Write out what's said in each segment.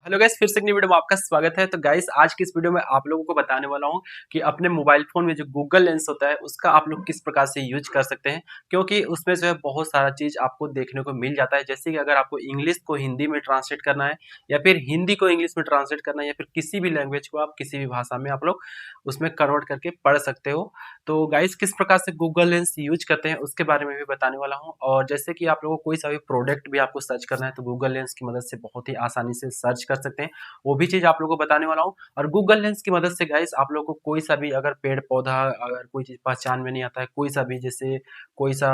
Hello guys, फिर से एक नई वीडियो में आपका स्वागत है। तो गाइस, आज की इस वीडियो में आप लोगों को बताने वाला हूं कि अपने मोबाइल फोन में जो गूगल लेंस होता है उसका आप लोग किस प्रकार से यूज कर सकते हैं। क्योंकि उसमें जो है बहुत सारा चीज आपको देखने को मिल जाता है। जैसे कि अगर आपको इंग्लिश को हिंदी में ट्रांसलेट करना है या फिर हिंदी को इंग्लिश में ट्रांसलेट करना है या फिर किसी भी लैंग्वेज को आप किसी भी भाषा में आप लोग उसमें कन्वर्ट करके पढ़ सकते हो। तो गाइस, किस प्रकार से गूगल लेंस यूज करते हैं उसके बारे में भी बताने वाला हूँ। और जैसे कि आप लोगों को कोई सा भी प्रोडक्ट भी आपको सर्च करना है तो गूगल लेंस की मदद से बहुत ही आसानी से सर्च कर सकते हैं, वो भी चीज आप लोगों को बताने वाला हूँ। और गूगल लेंस की मदद से गाइस आप लोगों को कोई सा भी अगर पेड़ पौधा अगर कोई चीज पहचान में नहीं आता है, कोई सा भी जैसे कोई सा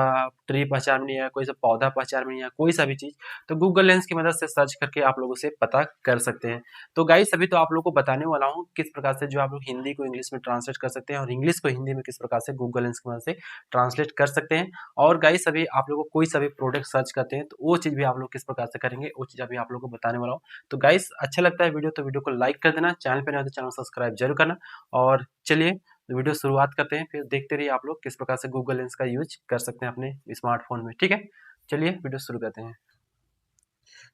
ट्री पहचान में नहीं आया, कोई सा पौधा पहचान में नहीं आया, कोई सा भी चीज, तो गूगल लेंस की मदद से सर्च करके आप लोगों से पता कर सकते हैं। तो गाइस, अभी तो आप लोगों को बताने वाला हूँ किस प्रकार से जो आप लोग हिंदी को इंग्लिश में ट्रांसलेट कर सकते हैं और इंग्लिश को हिंदी में किस प्रकार से गूगल लेंस की मदद से ट्रांसलेट कर सकते हैं। और गाइस, अभी आप लोगों को कोई सा भी प्रोडक्ट सर्च करते हैं तो वो चीज भी आप लोग किस प्रकार से करेंगे वो चीज अभी आप लोगों को बताने वाला हूँ। तो गाइस, अच्छा लगता है वीडियो तो वीडियो को लाइक कर देना, चैनल पे नए हो तो चैनल सब्सक्राइब जरूर करना। और चलिए वीडियो शुरुआत करते हैं, फिर देखते रहिए आप लोग किस प्रकार से गूगल लेंस का यूज कर सकते हैं अपने स्मार्टफोन में। ठीक है, चलिए वीडियो शुरू करते हैं।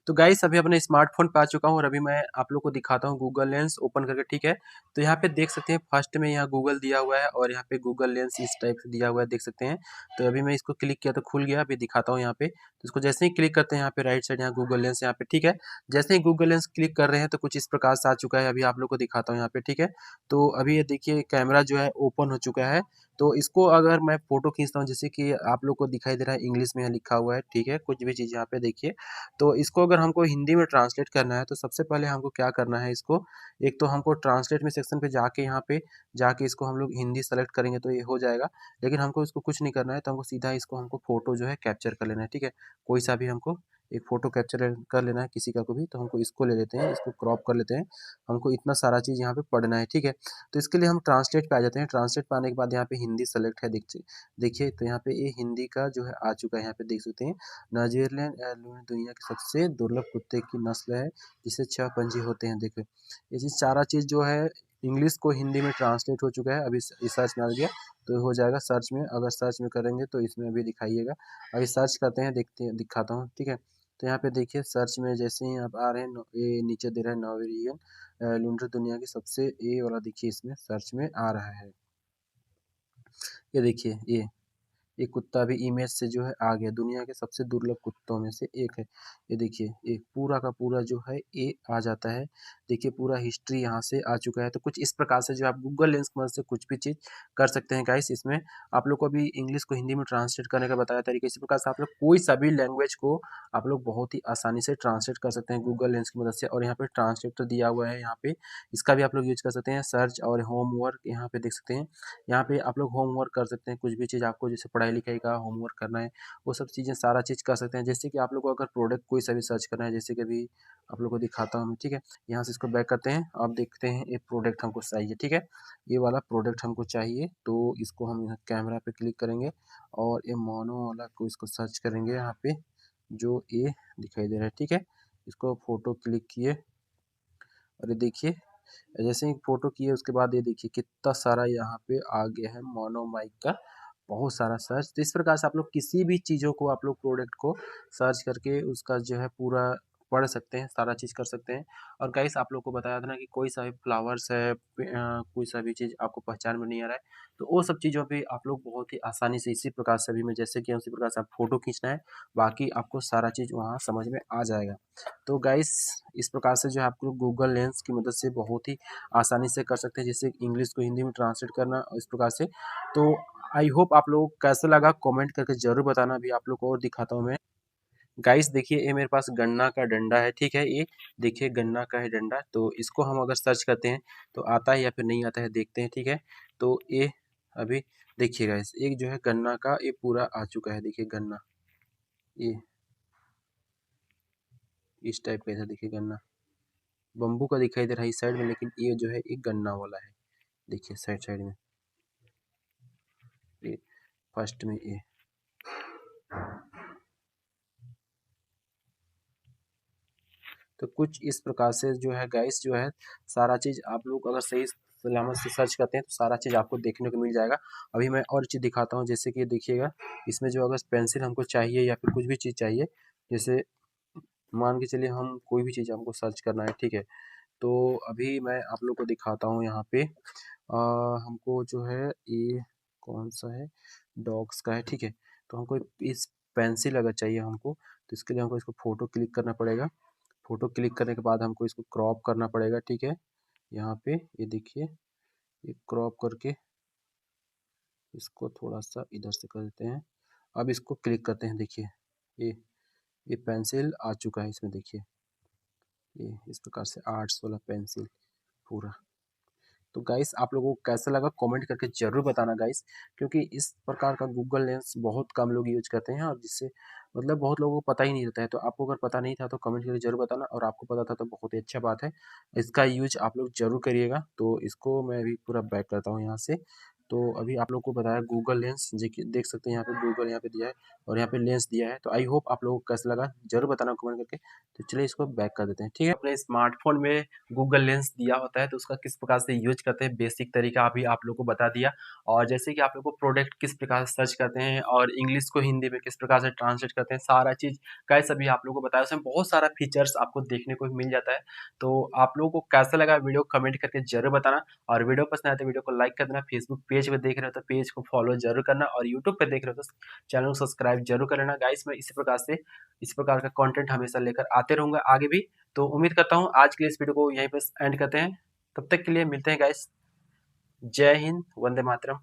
तो गाइस, अभी अपने स्मार्टफोन पे आ चुका हूँ और अभी मैं आप लोग को दिखाता हूँ गूगल लेंस ओपन करके। ठीक है, तो यहाँ पे देख सकते हैं फर्स्ट में यहाँ गूगल दिया हुआ है और यहाँ पे गूगल लेंस इस टाइप से दिया हुआ है, देख सकते हैं। तो अभी मैं इसको क्लिक किया तो खुल गया, अभी दिखाता हूँ यहाँ पे। तो इसको जैसे ही क्लिक करते हैं यहाँ पे राइट साइड यहाँ गूगल लेंस यहाँ पे। ठीक है, जैसे ही गूगल लेंस क्लिक कर रहे हैं तो कुछ इस प्रकार से आ चुका है, अभी आप लोग को दिखाता हूँ यहाँ पे। ठीक है, तो अभी ये देखिए कैमरा जो है ओपन हो चुका है। तो इसको अगर मैं फोटो खींचता हूँ, जैसे कि आप लोग को दिखाई दे रहा है इंग्लिश में यहाँ लिखा हुआ है। ठीक है, कुछ भी चीज़ यहाँ पे देखिए। तो इसको अगर हमको हिंदी में ट्रांसलेट करना है तो सबसे पहले हमको क्या करना है, इसको एक तो हमको ट्रांसलेट में सेक्शन पे जाके यहाँ पे जाके इसको हम लोग हिंदी सेलेक्ट करेंगे तो ये हो जाएगा। लेकिन हमको इसको कुछ नहीं करना है, तो हमको सीधा इसको हमको फोटो जो है कैप्चर कर लेना है। ठीक है, कोई सा भी हमको एक फोटो कैप्चर कर लेना है किसी का को भी। तो हमको इसको ले लेते हैं, इसको क्रॉप कर लेते हैं। हमको इतना सारा चीज़ यहाँ पे पढ़ना है। ठीक है, तो इसके लिए हम ट्रांसलेट पे आ जाते हैं। ट्रांसलेट पे आने के बाद यहाँ पे हिंदी सेलेक्ट है, देखिए देखिए। तो यहाँ पे ये हिंदी का जो है आ चुका है, यहाँ पे देख सकते हैं। नाइजीरियन एल्बिनो दुनिया के सबसे दुर्लभ कुत्ते की नस्ल है जिसे 6 पंजे होते हैं। देखो ये चीज़ सारा चीज़ जो है इंग्लिश को हिंदी में ट्रांसलेट हो चुका है। अभी सर्च में आ गया तो हो जाएगा सर्च में। अगर सर्च में करेंगे तो इसमें भी दिखाइएगा। अभी सर्च करते हैं, देखते हैं, दिखाता हूँ। ठीक है, तो यहाँ पे देखिए सर्च में जैसे ही आप आ रहे हैं ये नीचे दे रहा है नाइजीरियन लुंड्र दुनिया की सबसे, ये वाला देखिए इसमें सर्च में आ रहा है। ये देखिए ये कुत्ता भी इमेज से जो है आ गया, दुनिया के सबसे दुर्लभ कुत्तों में से एक है। ये देखिए ये पूरा का पूरा जो है ये आ जाता है। देखिए पूरा हिस्ट्री यहाँ से आ चुका है। तो कुछ इस प्रकार से जो आप गूगल लेंस की मदद से कुछ भी चीज़ कर सकते हैं गाइस। इसमें आप लोग को अभी इंग्लिश को हिंदी में ट्रांसलेट करने का बताया तरीका। इसी प्रकार से आप लोग कोई सा भी लैंग्वेज को आप लोग बहुत ही आसानी से ट्रांसलेट कर सकते हैं गूगल लेंस की मदद से। और यहाँ पे ट्रांसलेटर दिया हुआ है, यहाँ पे इसका भी आप लोग यूज कर सकते हैं। सर्च और होमवर्क यहाँ पे देख सकते हैं। यहाँ पे आप लोग होमवर्क कर सकते हैं, कुछ भी चीज़ आपको जैसे पढ़ाई लिखाई का होमवर्क करना है वो सब चीज़ें सारा चीज़ कर सकते हैं। जैसे कि आप लोग को अगर प्रोडक्ट कोई सा भी सर्च करना है, जैसे कि अभी आप लोग को दिखाता हूँ मैं। ठीक है, यहाँ से इसको बैक करते हैं, आप देखते हैं ये प्रोडक्ट हमको चाहिए। ठीक है, ये वाला प्रोडक्ट हमको चाहिए तो इसको हम यहाँ कैमरा पे क्लिक करेंगे और ये मोनो वाला को इसको सर्च करेंगे यहाँ पे जो ये दिखाई दे रहा है। ठीक है, इसको फोटो क्लिक किए और ये देखिए जैसे ही फोटो किए उसके बाद ये देखिए कितना सारा यहाँ पे आ गया है मोनो माइक का बहुत सारा सर्च। तो इस प्रकार से आप लोग किसी भी चीज़ों को आप लोग प्रोडक्ट को सर्च करके उसका जो है पूरा पढ़ सकते हैं, सारा चीज़ कर सकते हैं। और गाइस, आप लोग को बताया था ना कि कोई सा भी फ्लावर्स है कोई सा भी चीज़ आपको पहचान में नहीं आ रहा है तो वो सब चीज़ों पे आप लोग बहुत ही आसानी से इसी प्रकार से, अभी मैं जैसे कि उसी प्रकार से आप फोटो खींचना है, बाकी आपको सारा चीज़ वहाँ समझ में आ जाएगा। तो गाइस, इस प्रकार से जो है आप लोग गूगल लेंस की मदद से बहुत ही आसानी से कर सकते हैं, जैसे इंग्लिश को हिंदी में ट्रांसलेट करना इस प्रकार से। तो आई होप आप लोग कैसा लगा कमेंट करके ज़रूर बताना। अभी आप लोग को और दिखाता हूँ मैं। गाइस देखिए ये मेरे पास गन्ना का डंडा है। ठीक है, ये देखिए गन्ना का है डंडा। तो इसको हम अगर सर्च करते हैं तो आता है या फिर नहीं आता है, देखते हैं। ठीक है, तो ये अभी देखिए गाइस एक जो है गन्ना का ये पूरा आ चुका है। देखिए गन्ना ये इस टाइप का, देखिए गन्ना बम्बू का दिखाई दे रहा है इस साइड में, लेकिन ये जो है एक गन्ना वाला है। देखिए साइड साइड में ये फर्स्ट में ये। तो कुछ इस प्रकार से जो है गाइस जो है सारा चीज़ आप लोग अगर सही सलामत से सर्च करते हैं तो सारा चीज़ आपको देखने को मिल जाएगा। अभी मैं और चीज़ दिखाता हूँ, जैसे कि देखिएगा इसमें जो अगर पेंसिल हमको चाहिए या फिर कुछ भी चीज़ चाहिए, जैसे मान के चलिए हम कोई भी चीज़ हमको सर्च करना है, ठीक है। तो अभी मैं आप लोग को दिखाता हूँ यहाँ पे हमको जो है ये कौन सा है, डॉग्स का है, ठीक है। तो हमको इस पेंसिल अगर चाहिए हमको, तो इसके लिए हमको इसको फ़ोटो क्लिक करना पड़ेगा। फ़ोटो क्लिक करने के बाद हमको इसको क्रॉप करना पड़ेगा, ठीक है। यहाँ पे ये देखिए, ये क्रॉप करके इसको थोड़ा-सा इधर से कर देते हैं। अब इसको क्लिक करते हैं, देखिए ये ये पेंसिल आ चुका है इसमें, देखिए ये इस प्रकार से आर्ट्स वाला पेंसिल पूरा। तो गाइस आप लोगों को कैसा लगा कमेंट करके ज़रूर बताना गाइस, क्योंकि इस प्रकार का गूगल लेंस बहुत कम लोग यूज़ करते हैं और जिससे मतलब बहुत लोगों को पता ही नहीं रहता है। तो आपको अगर पता नहीं था तो कमेंट करके ज़रूर बताना, और आपको पता था तो बहुत ही अच्छा बात है। इसका यूज़ आप लोग ज़रूर करिएगा। तो इसको मैं अभी पूरा बैक करता हूँ यहाँ से। तो अभी आप लोग को बताया गूगल लेंस, देखिए देख सकते हैं यहाँ पे गूगल यहाँ पे दिया है और यहाँ पे लेंस दिया है। तो आई होप आप लोगों को कैसा लगा ज़रूर बताना कमेंट करके। तो चलिए इसको बैक कर देते हैं, ठीक है। अपने स्मार्टफ़ोन में गूगल लेंस दिया होता है तो उसका किस प्रकार से यूज़ करते हैं, बेसिक तरीका अभी आप लोग को बता दिया। और जैसे कि आप लोग को प्रोडक्ट किस प्रकार से सर्च करते हैं और इंग्लिश को हिंदी में किस प्रकार से ट्रांसलेट करते हैं, सारा चीज़ गाइस अभी आप लोगों को बताया। उसमें बहुत सारा फीचर्स आपको देखने को मिल जाता है। तो आप लोगों को कैसा लगा वीडियो कमेंट करके ज़रूर बताना, और वीडियो पसंद आए तो वीडियो को लाइक कर देना। फेसबुक पेज पे देख रहे हो तो पेज को फॉलो ज़रूर करना, और यूट्यूब पे देख रहे हो तो चैनल को सब्सक्राइब ज़रूर कर लेना गाइस। मैं इसी प्रकार का कंटेंट हमेशा लेकर आते रहूँगा आगे भी। तो उम्मीद करता हूँ आज के लिए इस वीडियो को यहीं पे एंड करते हैं। तब तक के लिए मिलते हैं गाइस। जय हिंद, वंदे मातरम।